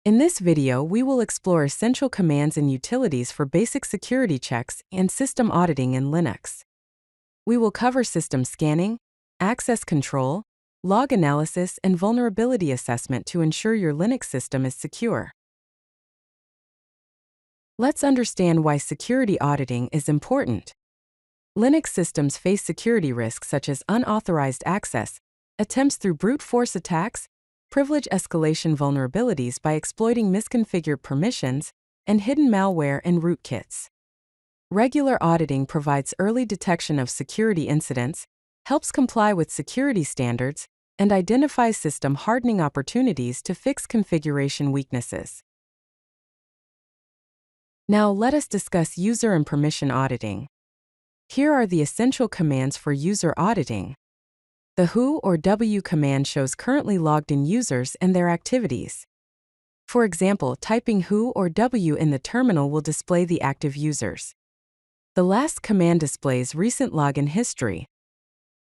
In this video, we will explore essential commands and utilities for basic security checks and system auditing in Linux. We will cover system scanning, access control, log analysis, and vulnerability assessment to ensure your Linux system is secure. Let's understand why security auditing is important. Linux systems face security risks such as unauthorized access, attempts through brute force attacks, privilege escalation vulnerabilities by exploiting misconfigured permissions, and hidden malware and rootkits. Regular auditing provides early detection of security incidents, helps comply with security standards, and identifies system hardening opportunities to fix configuration weaknesses. Now let us discuss user and permission auditing. Here are the essential commands for user auditing. The who or w command shows currently logged in users and their activities. For example, typing who or w in the terminal will display the active users. The last command displays recent login history.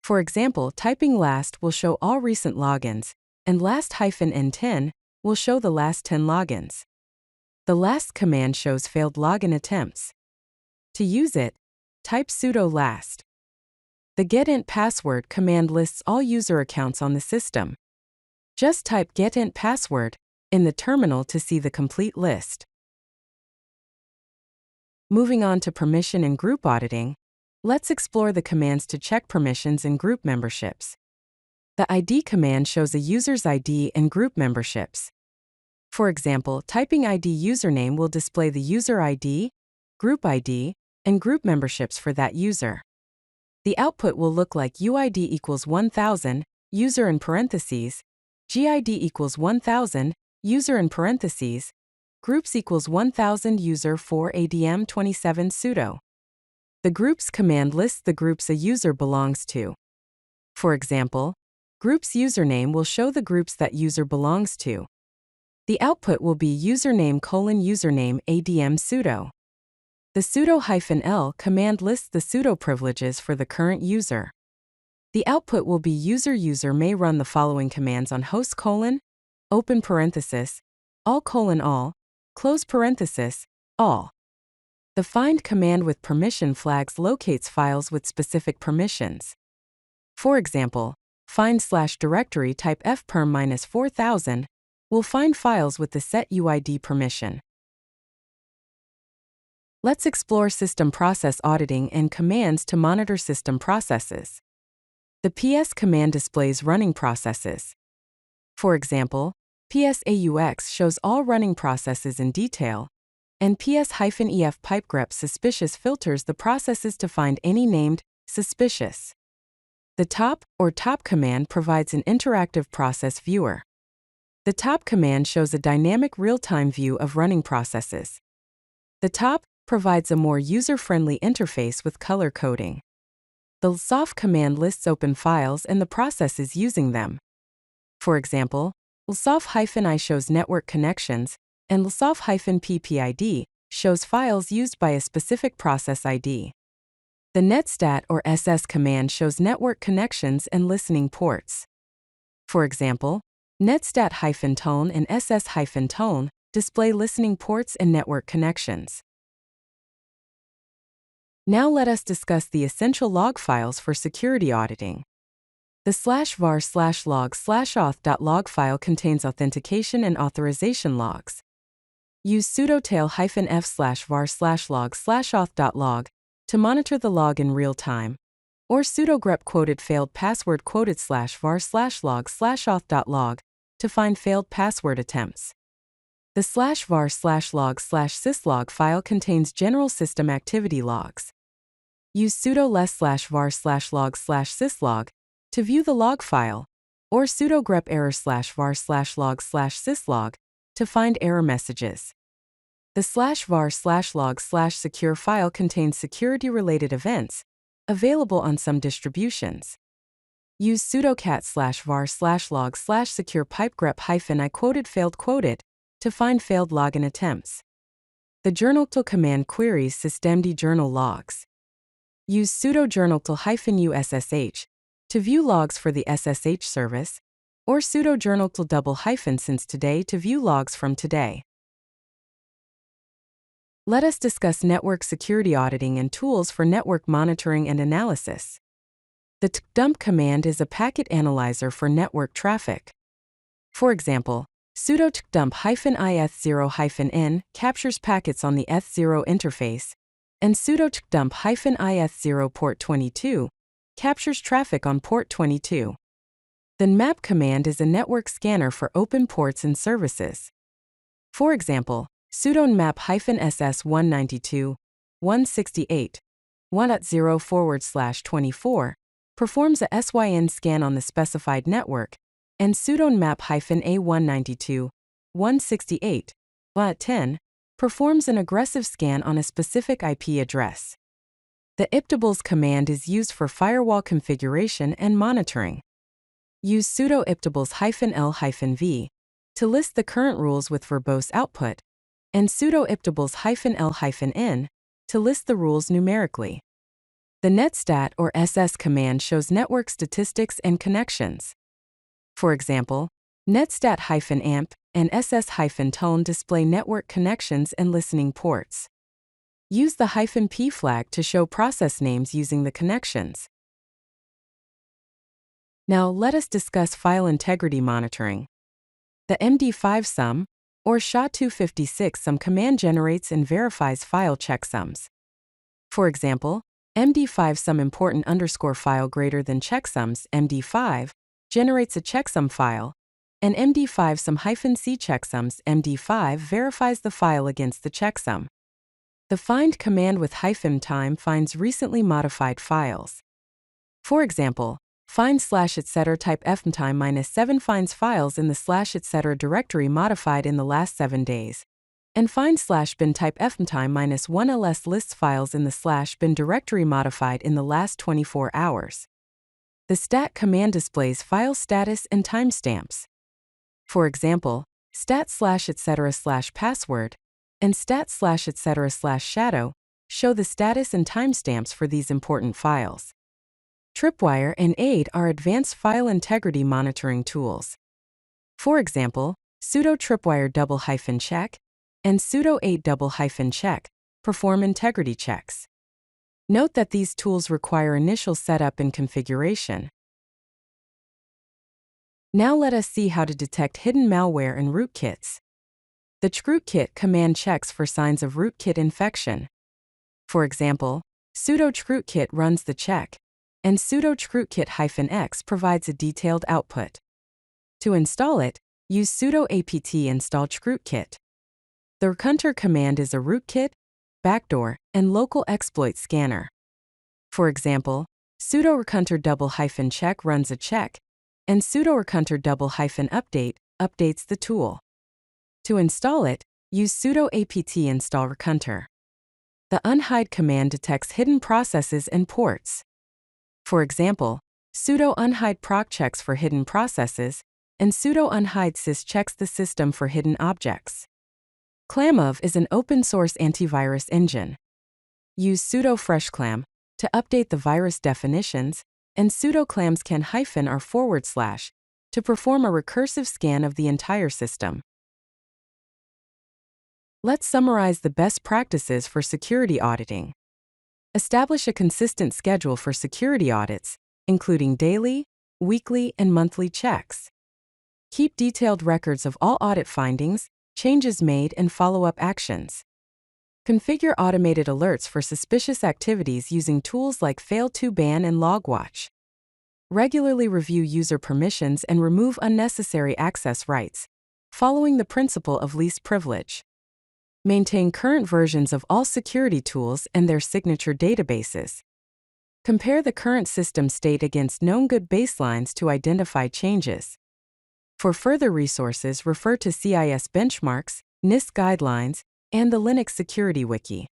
For example, typing last will show all recent logins, and last-n10 will show the last 10 logins. The last command shows failed login attempts. To use it, type sudo last. The getInt password command lists all user accounts on the system. Just type getInt password in the terminal to see the complete list. Moving on to permission and group auditing, let's explore the commands to check permissions and group memberships. The ID command shows a user's ID and group memberships. For example, typing ID username will display the user ID, and group memberships for that user. The output will look like UID equals 1000, user in parentheses, GID equals 1000, user in parentheses, groups equals 1000 user for ADM27 sudo. The groups command lists the groups a user belongs to. For example, groups username will show the groups that user belongs to. The output will be username:username ADM sudo. The sudo-l command lists the sudo privileges for the current user. The output will be user may run the following commands on host: open parenthesis, all: close parenthesis, all. The find command with permission flags locates files with specific permissions. For example, find/directory type fperm-4000 will find files with the set UID permission. Let's explore system process auditing and commands to monitor system processes. The ps command displays running processes. For example, ps-aux shows all running processes in detail, and ps-ef pipegrep suspicious filters the processes to find any named suspicious. The top command provides an interactive process viewer. The top command shows a dynamic real-time view of running processes. The top provides a more user-friendly interface with color coding. The lsof command lists open files and the processes using them. For example, lsof-i shows network connections, and lsof-ppid shows files used by a specific process ID. The netstat or ss command shows network connections and listening ports. For example, netstat-tone and ss-tone display listening ports and network connections. Now let us discuss the essential log files for security auditing. The /var/log/auth.log file contains authentication and authorization logs. Use sudo tail-f/var/log/auth.log to monitor the log in real time, or sudo grep quoted failed password quoted /var/log/auth.log to find failed password attempts. The /var/log/syslog file contains general system activity logs. Use sudo less/var/log/syslog to view the log file, or sudo grep error/var/log/syslog to find error messages. The /var/log/secure file contains security-related events available on some distributions. Use sudo cat/var/log/secure pipegrep-i quoted to find failed login attempts. The journalctl command queries systemd journal logs. Use sudo journalctl-ussh to view logs for the SSH service, or sudo journal --since today to view logs from today. Let us discuss network security auditing and tools for network monitoring and analysis. The tcdump command is a packet analyzer for network traffic. For example, sudo tcdump -ith0-n captures packets on the eth0 interface, and sudo tcdump -ith0 port 22 captures traffic on port 22. The nmap command is a network scanner for open ports and services. For example, sudo nmap -ss192.168.1.0/24 performs a SYN scan on the specified network, and sudo nmap -a192.168.10 performs an aggressive scan on a specific IP address. The iptables command is used for firewall configuration and monitoring. Use sudo iptables -l-v to list the current rules with verbose output, and sudo iptables -l-n to list the rules numerically. The netstat or ss command shows network statistics and connections. For example, netstat-amp and ss-tone display network connections and listening ports. Use the -p flag to show process names using the connections. Now let us discuss file integrity monitoring. The MD5sum, or SHA-256sum command generates and verifies file checksums. For example, MD5sum important _file greater than checksums MD5 generates a checksum file, and MD5sum-c checksums MD5 verifies the file against the checksum. The find command with -time finds recently modified files. For example, find/etc type fmtime -7 finds files in the /etc directory modified in the last 7 days, and find/bin type fmtime -1 ls lists files in the /bin directory modified in the last 24 hours. The stat command displays file status and timestamps. For example, stat/etc/password and stat/etc/shadow show the status and timestamps for these important files. Tripwire and AID are advanced file integrity monitoring tools. For example, sudo tripwire --check and sudo AID --check perform integrity checks. Note that these tools require initial setup and configuration. Now let us see how to detect hidden malware in rootkits. The chkrootkit command checks for signs of rootkit infection. For example, sudo chkrootkit runs the check, and sudo chkrootkit-x provides a detailed output. To install it, use sudo apt install chkrootkit. The rootkit command is a rootkit, backdoor, and local exploit scanner. For example, sudo rootkit -check runs a check, and sudo rootkit -update updates the tool. To install it, use sudo apt install rootkit. The unhide command detects hidden processes and ports. For example, sudo unhide proc checks for hidden processes, and sudo unhide sys checks the system for hidden objects. Clamov is an open-source antivirus engine. Use sudo freshclam to update the virus definitions, and sudo clamscan -or / to perform a recursive scan of the entire system. Let's summarize the best practices for security auditing. Establish a consistent schedule for security audits, including daily, weekly, and monthly checks. Keep detailed records of all audit findings, changes made, and follow-up actions. Configure automated alerts for suspicious activities using tools like fail2ban and logwatch. Regularly review user permissions and remove unnecessary access rights, following the principle of least privilege. Maintain current versions of all security tools and their signature databases. Compare the current system state against known good baselines to identify changes. For further resources, refer to CIS benchmarks, NIST guidelines, and the Linux Security Wiki.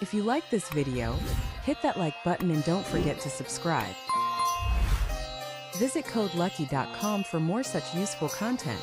If you like this video, hit that like button and don't forget to subscribe. Visit codelucky.com for more such useful content.